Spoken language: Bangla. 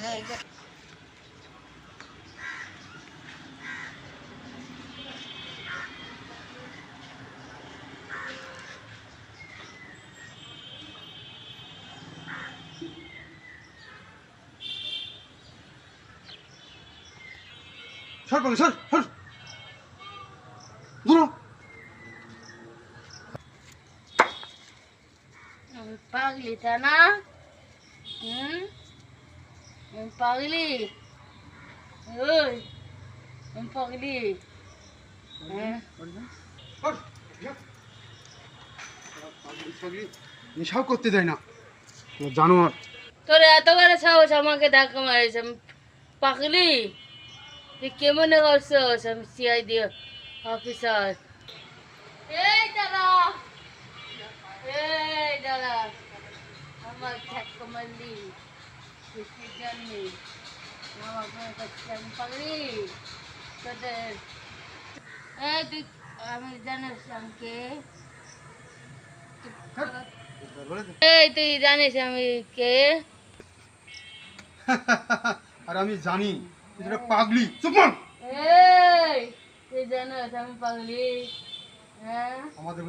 সর পাগলি সর সর দূর হ। আমি পাগলি তা না? আমি পাগলি? ওই আমি পাগলি? হ্যাঁ সর, সর। পাগলি ছাগলি নেশাও করতে দেয় না জানোয়ার। তোর এত বড় সাহস আমাকে ধাক্কা মারিস? আমি পাগলি? তুই কে মনে করছস আমি সিআইডি অফিসার? এই দাঁড়া, এই দাঁড়া, আমার ধাক্কা মারলি তুই জানলি আমার মনে করছিস আমি পাগলি? তোদের এই তুই আমি জানিস আমি কে? এই তুই জানিস আমি কে? আর আমি জানি তুই একটা পাগলি। চুপ কর। এই তুই জানিস আমি পাগলি? হ্যাঁ আমাদের